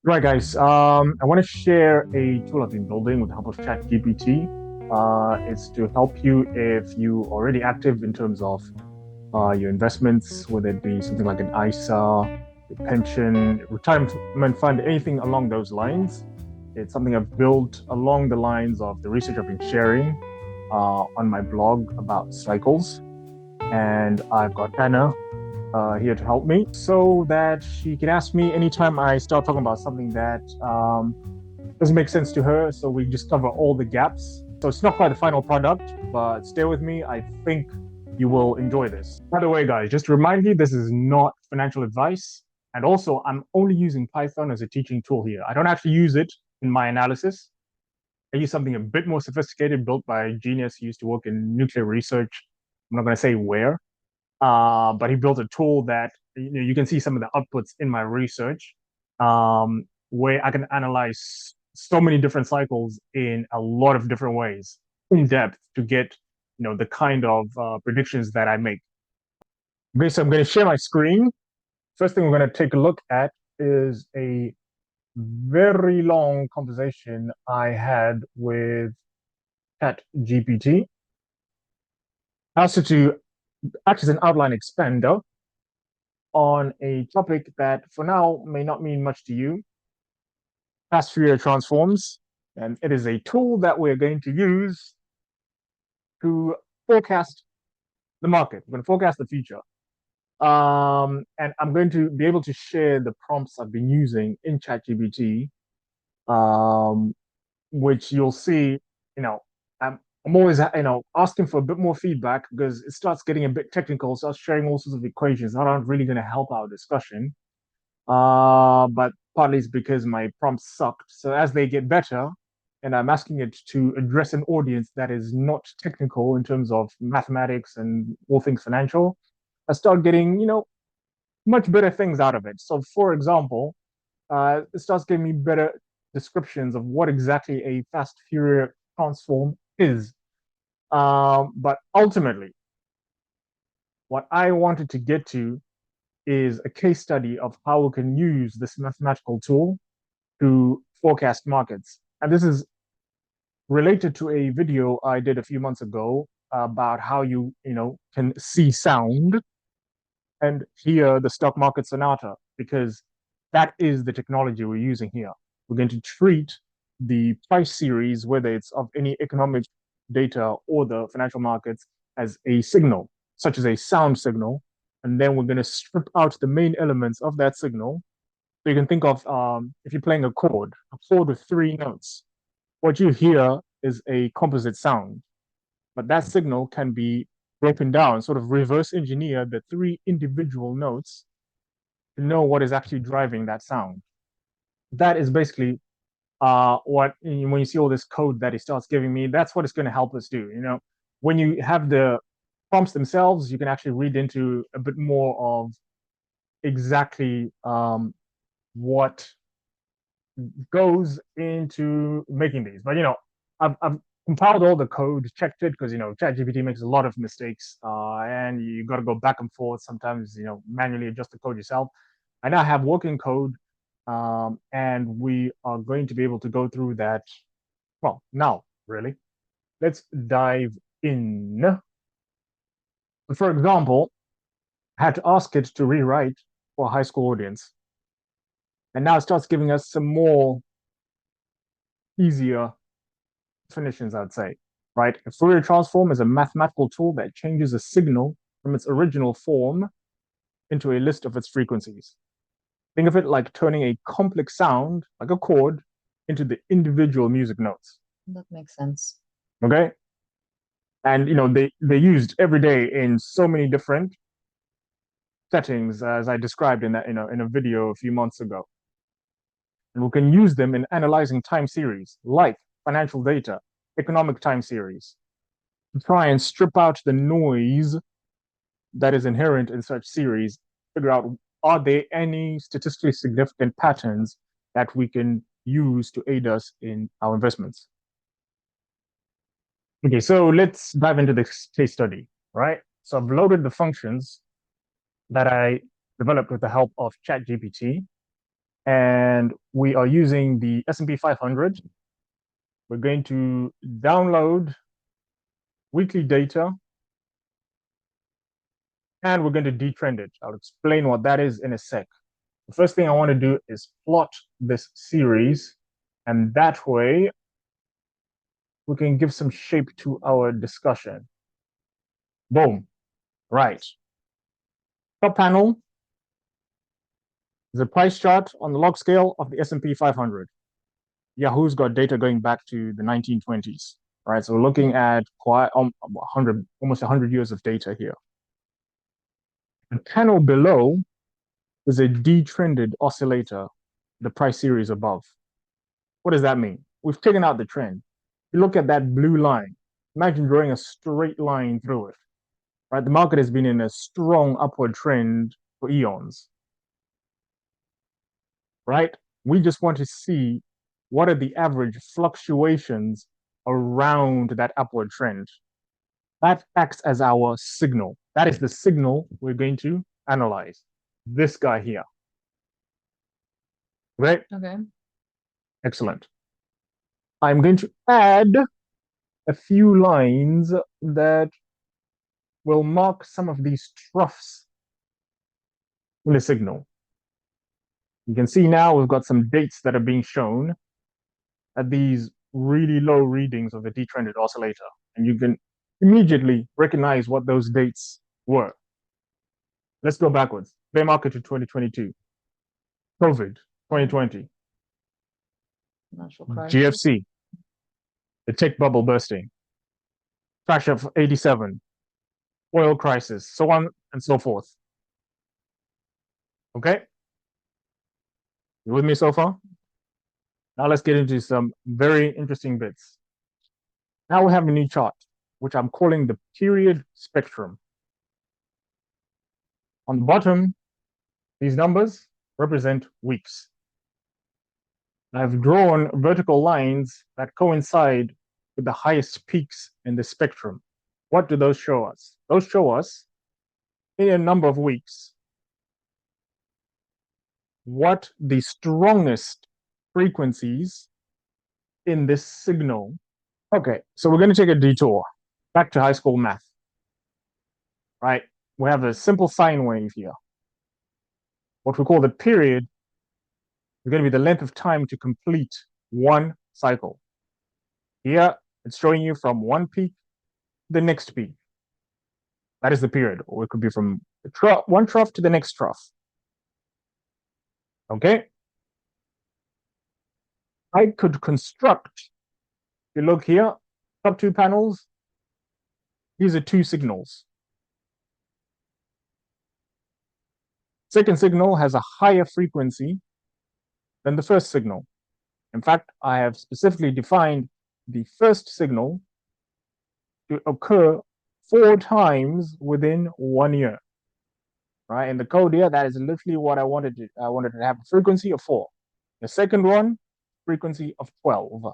Right, guys. I want to share a tool I've been building with the help of ChatGPT. It's to help you if you are already active in terms of your investments, whether it be something like an ISA, your pension, retirement fund, anything along those lines. It's something I've built along the lines of the research I've been sharing on my blog about cycles. And I've got Anna here to help me so that she can ask me anytime I start talking about something that doesn't make sense to her. So we just cover all the gaps. So it's not quite the final product, but stay with me. I think you will enjoy this. By the way, guys, just to remind you, this is not financial advice. And also, I'm only using Python as a teaching tool here. I don't actually use it in my analysis. I use something a bit more sophisticated built by a genius who used to work in nuclear research. I'm not going to say where, but he built a tool that you can see some of the outputs in my research, where I can analyze so many different cycles in a lot of different ways in depth to get the kind of predictions that I make. Okay, so I'm going to share my screen. First thing we're going to take a look at is a very long conversation I had with ChatGPT. Also to act as an outline expander on a topic that for now may not mean much to you, past Fourier transforms. And it is a tool that we're going to use to forecast the market. We're going to forecast the future. And I'm going to be able to share the prompts I've been using in ChatGPT, um, which you'll see, you know, I'm always, asking for a bit more feedback because it starts getting a bit technical. So I was sharing all sorts of equations that aren't really going to help our discussion. But partly it's because my prompts sucked. So as they get better, and I'm asking it to address an audience that is not technical in terms of mathematics and all things financial, I start getting, much better things out of it. So, for example, it starts giving me better descriptions of what exactly a fast Fourier transform is. But ultimately, what I wanted to get to is a case study of how we can use this mathematical tool to forecast markets. And this is related to a video I did a few months ago about how you can see sound and hear the stock market sonata, because that is the technology we're using here. We're going to treat the price series, whether it's of any economic data or the financial markets, as a signal, such as a sound signal. And then we're going to strip out the main elements of that signal. So you can think of, if you're playing a chord with three notes, what you hear is a composite sound, but that signal can be broken down, sort of reverse engineer the three individual notes to know what is actually driving that sound. That is basically what, when you see all this code that he starts giving me, that's what it's going to help us do. When you have the prompts themselves, you can actually read into a bit more of exactly what goes into making these. But I've compiled all the code, checked it because ChatGPT makes a lot of mistakes, and you got to go back and forth sometimes. Manually adjust the code yourself. I now have working code, and we are going to be able to go through that. Well, now really, let's dive in. For example, I had to ask it to rewrite for a high school audience, and now it starts giving us some more easier definitions, I'd say, right? A Fourier transform is a mathematical tool that changes a signal from its original form into a list of its frequencies. Think of it like turning a complex sound, like a chord, into the individual music notes. That makes sense. Okay. And they used every day in so many different settings, as I described in that in a video a few months ago. And we can use them in analyzing time series, like financial data, economic time series, to try and strip out the noise that is inherent in such series, figure out, are there any statistically significant patterns that we can use to aid us in our investments. Okay, so let's dive into this case study, right? So I've loaded the functions that I developed with the help of ChatGPT. and we are using the S&P 500. We're going to download weekly data and we're going to detrend it. I'll explain what that is in a sec. The first thing I want to do is plot this series, and that way we can give some shape to our discussion. Boom. Right. Top panel is a price chart on the log scale of the S&P 500. Yahoo's got data going back to the 1920s. Right. So we're looking at quite 100, almost 100 years of data here. The panel below is a detrended oscillator, the price series above. What does that mean? We've taken out the trend. You look at that blue line. Imagine drawing a straight line through it. Right? The market has been in a strong upward trend for eons. Right? We just want to see what are the average fluctuations around that upward trend. That acts as our signal. That is the signal we're going to analyze. This guy here. Right? Okay. Excellent. I'm going to add a few lines that will mark some of these troughs in the signal. You can see now we've got some dates that are being shown at these really low readings of the detrended oscillator. And you can immediately recognize what those dates were. Let's go backwards. Bear market to 2022. COVID, 2020. Financial crisis. GFC, the tech bubble bursting. Crash of 87. Oil crisis, so on and so forth. Okay? You with me so far? Now let's get into some very interesting bits. Now we have a new chart, which I'm calling the period spectrum. On the bottom, these numbers represent weeks. I've drawn vertical lines that coincide with the highest peaks in the spectrum. What do those show us? Those show us, in a number of weeks, what the strongest frequencies in this signal. Okay, so we're going to take a detour back to high school math. Right? We have a simple sine wave here. What we call the period is going to be the length of time to complete one cycle. Here, it's showing you from one peak to the next peak. That is the period, or it could be from one trough to the next trough. Okay? I could construct, if you look here, top two panels, these are two signals. Second signal has a higher frequency than the first signal. In fact, I have specifically defined the first signal to occur 4 times within 1 year. Right? In the code here, that is literally what I wanted to have a frequency of 4. The second one, frequency of 12.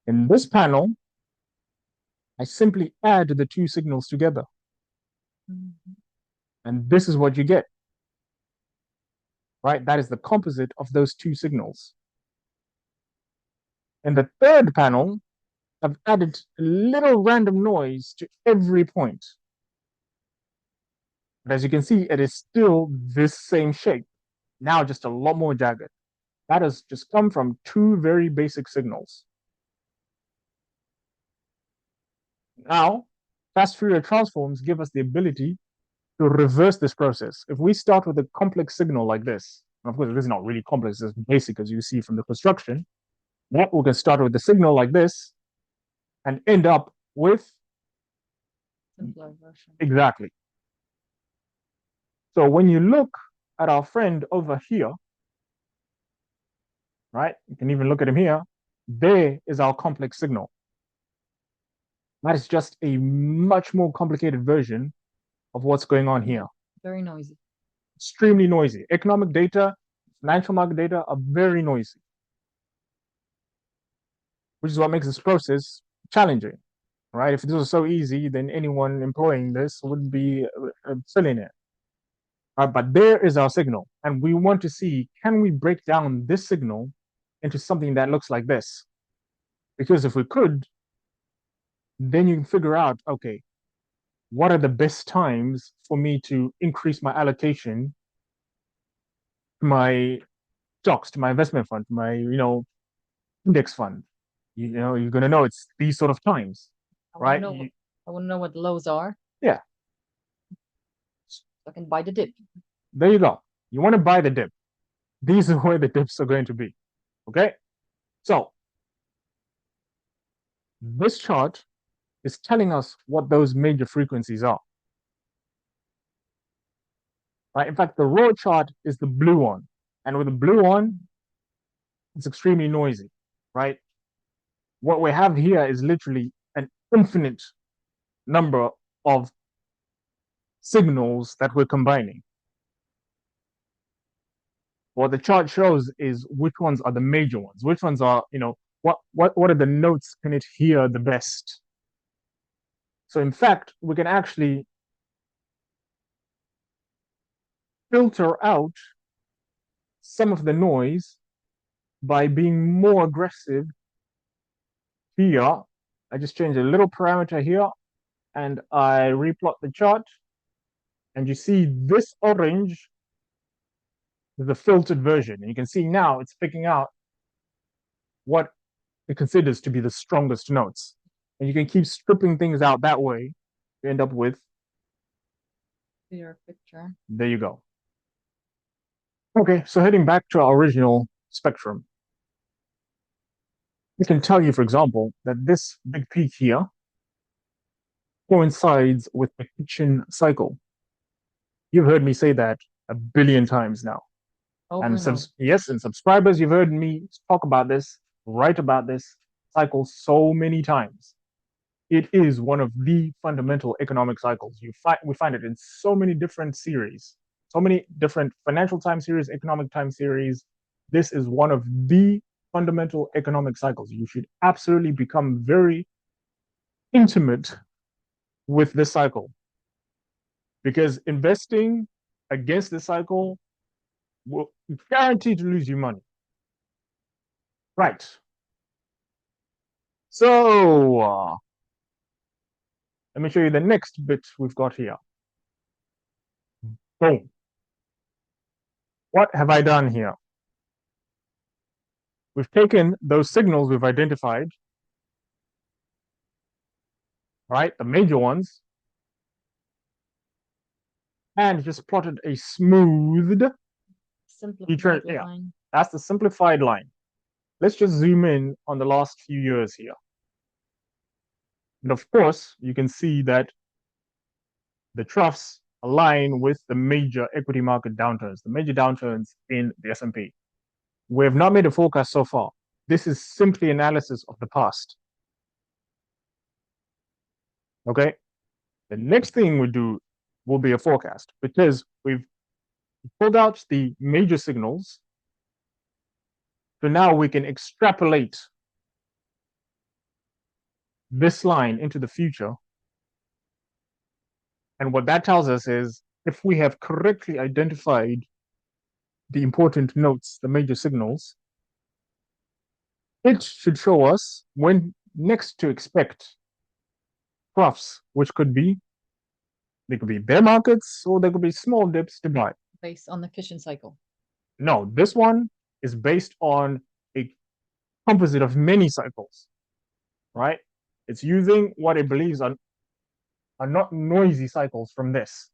In this panel, I simply add the two signals together. Mm-hmm. And this is what you get. Right? That is the composite of those two signals. In the third panel, I've added a little random noise to every point. But as you can see, it is still this same shape. Now just a lot more jagged. That has just come from two very basic signals. Now, fast Fourier transforms give us the ability to reverse this process. If we start with a complex signal like this, and of course, this is not really complex, it's basic as you see from the construction. Now we can start with a signal like this and end up with simpler version. Exactly. So when you look at our friend over here, right, you can even look at him here, there is our complex signal. That is just a much more complicated version of what's going on here. Very noisy. Extremely noisy. Economic data, financial market data are very noisy, which is what makes this process challenging, right? If this was so easy, then anyone employing this would be filling it. But there is our signal. And we want to see, can we break down this signal into something that looks like this? Because if we could, then you can figure out, okay, what are the best times for me to increase my allocation to my stocks, to my investment fund, to my, index fund. You're going to know it's these sort of times, right? I want to know what the lows are. Yeah. So I can buy the dip. There you go. You want to buy the dip. These are where the dips are going to be. Okay. So this chart is telling us what those major frequencies are. Right. In fact, the raw chart is the blue one. And with the blue one, it's extremely noisy, right? What we have here is literally an infinite number of signals that we're combining. What the chart shows is which ones are the major ones, which ones are, what are the notes can it hear the best? So in fact, we can actually filter out some of the noise by being more aggressive here. I just change a little parameter here and I replot the chart. And you see this orange is the filtered version. And you can see now it's picking out what it considers to be the strongest notes. And you can keep stripping things out that way. You end up with clear picture. There you go. Okay, so heading back to our original spectrum, we can tell you, for example, that this big peak here coincides with the kitchen cycle. You've heard me say that a billion times now. And yes, and subscribers, you've heard me talk about this, write about this cycle so many times. It is one of the fundamental economic cycles. We find it in so many different series, so many different financial time series, economic time series. This is one of the fundamental economic cycles. You should absolutely become very intimate with this cycle, because investing against this cycle will guarantee to lose you money. Right. So let me show you the next bit we've got here. Boom. What have I done here? We've taken those signals we've identified, right, the major ones, and just plotted a smooth simplified line. That's the simplified line. Let's just zoom in on the last few years here. And of course, you can see that the troughs align with the major equity market downturns, the major downturns in the S&P. We have not made a forecast so far. This is simply analysis of the past. Okay? The next thing we do will be a forecast, because we've pulled out the major signals. So now we can extrapolate this line into the future. And what that tells us is, if we have correctly identified the important notes, the major signals, it should show us when next to expect troughs, which they could be bear markets, or they could be small dips to buy. Based on the kitchen cycle. No, this one is based on a composite of many cycles, right? It's using what it believes are not noisy cycles from this.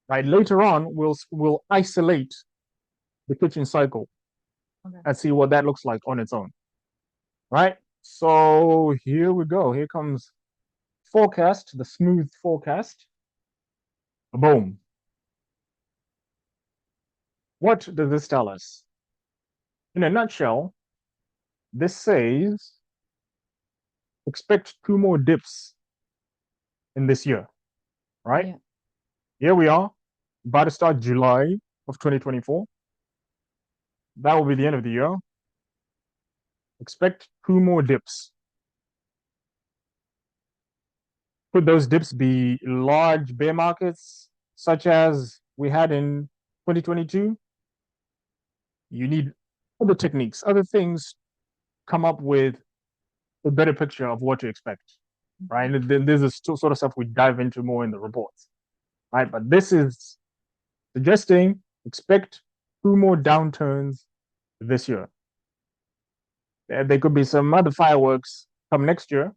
Right, later on, we'll isolate the kitchen cycle and see what that looks like on its own. Right, so here we go. Here comes forecast, the smooth forecast. Boom. What does this tell us? In a nutshell, this says expect 2 more dips in this year, right? Yeah. Here we are, about to start July of 2024. That will be the end of the year. Expect 2 more dips. Could those dips be large bear markets, such as we had in 2022, you need other techniques, other things come up with a better picture of what to expect, right? And then there's this sort of stuff we dive into more in the reports, right? But this is suggesting expect two more downturns this year. There could be some other fireworks come next year,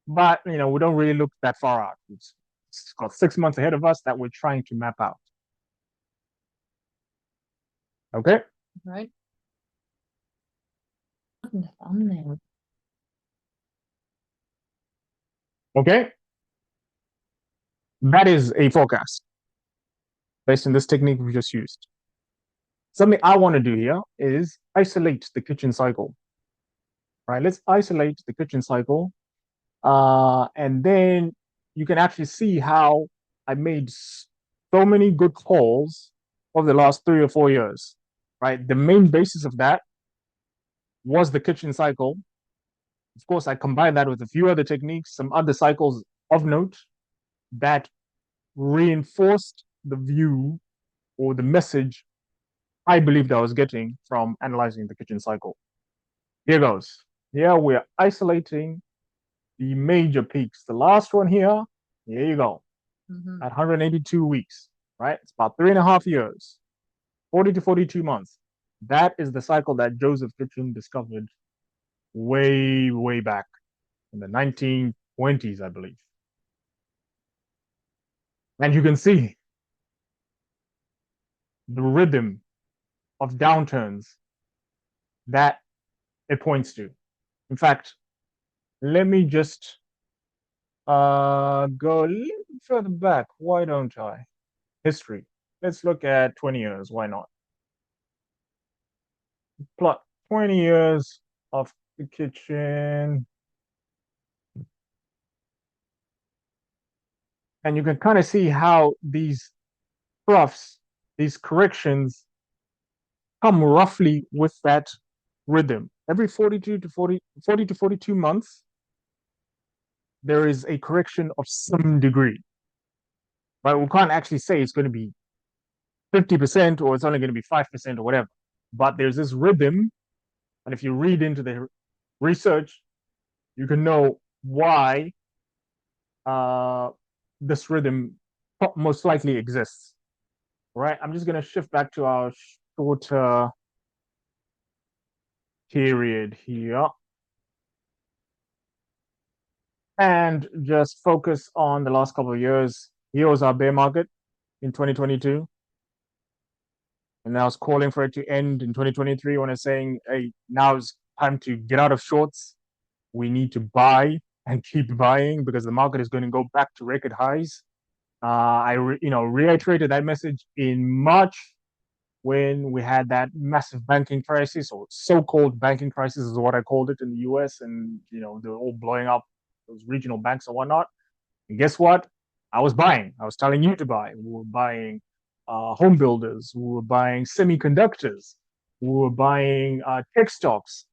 but we don't really look that far out. It's got 6 months ahead of us that we're trying to map out. Okay. Right. In the thumbnail. Okay. That is a forecast based on this technique we just used. Something I want to do here is isolate the kitchen cycle. Right? Let's isolate the kitchen cycle. And then you can actually see how I made so many good calls over the last 3 or 4 years. Right? The main basis of that was the kitchen cycle. Of course, I combined that with a few other techniques, some other cycles of note that reinforced the view or the message I believed I was getting from analyzing the kitchen cycle. Here goes. Here we're isolating the major peaks. The last one here you go, at 182 weeks, right? It's about 3.5 years, 40 to 42 months. That is the cycle that Joseph Kitchen discovered way, way back in the 1920s, I believe. And you can see the rhythm of downturns that it points to. In fact, let me just go a little further back. Why don't I? History. Let's look at 20 years. Why not? Plot 20 years of the kitchen. And you can kind of see how these troughs, these corrections, come roughly with that rhythm. Every 42 to 40 to 42 months, there is a correction of some degree. Right? We can't actually say it's going to be 50% or it's only going to be 5% or whatever. But there's this rhythm. And if you read into the research, you can know why this rhythm most likely exists. Right? I'm just going to shift back to our shorter period here and just focus on the last couple of years. Here was our bear market in 2022. And I was calling for it to end in 2023 when I was saying, hey, now it's time to get out of shorts. We need to buy and keep buying because the market is going to go back to record highs. I reiterated that message in March when we had that massive banking crisis, or so-called banking crisis is what I called it in the US, and they're all blowing up those regional banks and whatnot. And guess what? I was buying. I was telling you to buy. We were buying home builders. We were buying semiconductors. We were buying tech stocks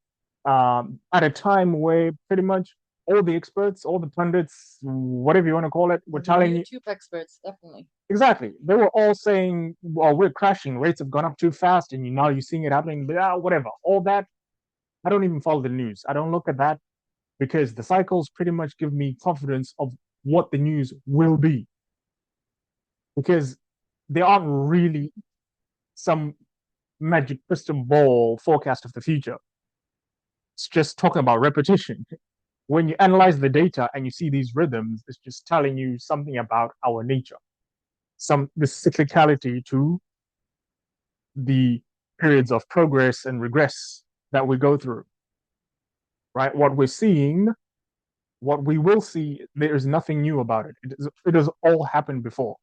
at a time where pretty much all the experts, all the pundits, whatever you want to call it, were telling you. YouTube experts, definitely. Exactly. They were all saying, well, we're crashing. Rates have gone up too fast. And now you're seeing it happening. Whatever. All that, I don't even follow the news. I don't look at that because the cycles pretty much give me confidence of what the news will be. Because there aren't really some magic crystal ball forecast of the future. It's just talking about repetition. When you analyze the data and you see these rhythms, it's just telling you something about our nature, the cyclicality to the periods of progress and regress that we go through. Right? What we're seeing, what we will see, there is nothing new about it. It has all happened before.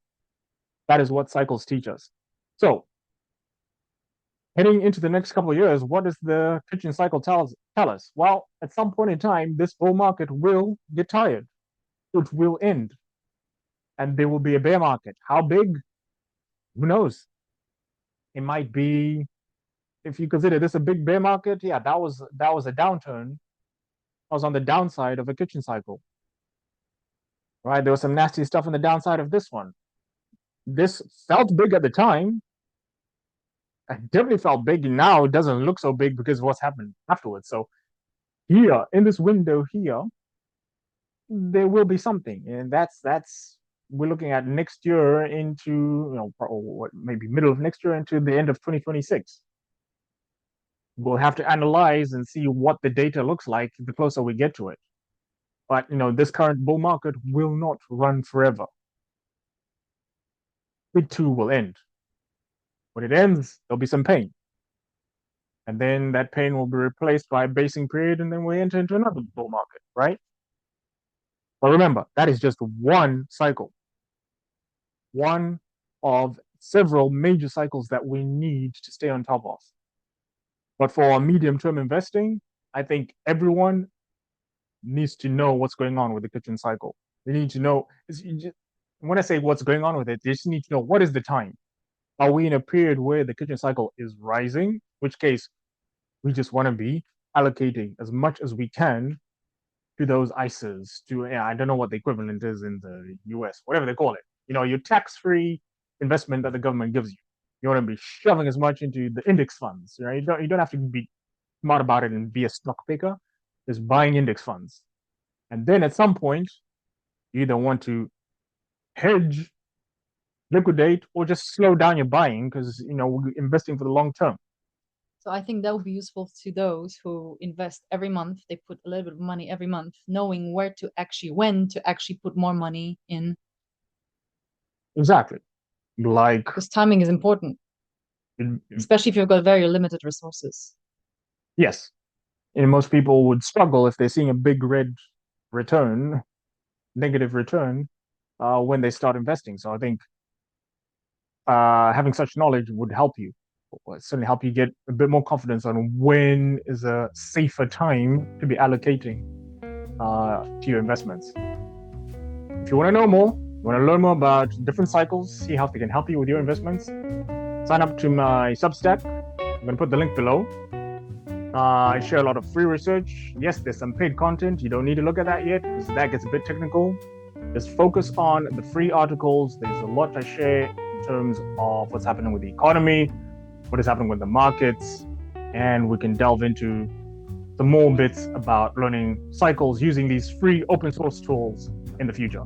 That is what cycles teach us. So, heading into the next couple of years, what does the kitchen cycle tell us? Well, at some point in time, this bull market will get tired. It will end. And there will be a bear market. How big? Who knows? It might be, if you consider this a big bear market, yeah, that was a downturn. I was on the downside of a kitchen cycle. Right? There was some nasty stuff on the downside of this one. this felt big at the time. It definitely felt big. Now it doesn't look so big because of what's happened afterwards. So here in this window here, there will be something, and that's we're looking at next year into what maybe middle of next year into the end of 2026. We'll have to analyze and see what the data looks like the closer we get to it. But this current bull market will not run forever. It too will end. When it ends, there'll be some pain. And then that pain will be replaced by a basing period, and then we enter into another bull market, right? But remember, that is just one cycle, one of several major cycles that we need to stay on top of. But for medium-term investing, I think everyone needs to know what's going on with the kitchen cycle. They need to know, when I say what's going on with it, they just need to know what is the time. Are we in a period where the kitchen cycle is rising? In which case, we just want to be allocating as much as we can to those ISAs, I don't know what the equivalent is in the US, whatever they call it. Your tax-free investment that the government gives you. You want to be shoving as much into the index funds, right? You don't have to be smart about it and be a stock picker. Just buying index funds. And then at some point, you either want to hedge, liquidate, or just slow down your buying because we're investing for the long term. So I think that would be useful to those who invest every month. They put a little bit of money every month, knowing when to actually put more money in. Exactly. Because timing is important, especially if you've got very limited resources. Yes. And most people would struggle if they're seeing a big red return, negative return, when they start investing. So I think having such knowledge would help you. Will certainly help you get a bit more confidence on when is a safer time to be allocating to your investments. If you want to know more, you want to learn more about different cycles, see how they can help you with your investments, sign up to my Substack. I'm going to put the link below. I share a lot of free research. Yes, there's some paid content. You don't need to look at that yet because that gets a bit technical. Just focus on the free articles. There's a lot I share in terms of what's happening with the economy, what is happening with the markets, and we can delve into some more bits about learning cycles using these free open source tools in the future.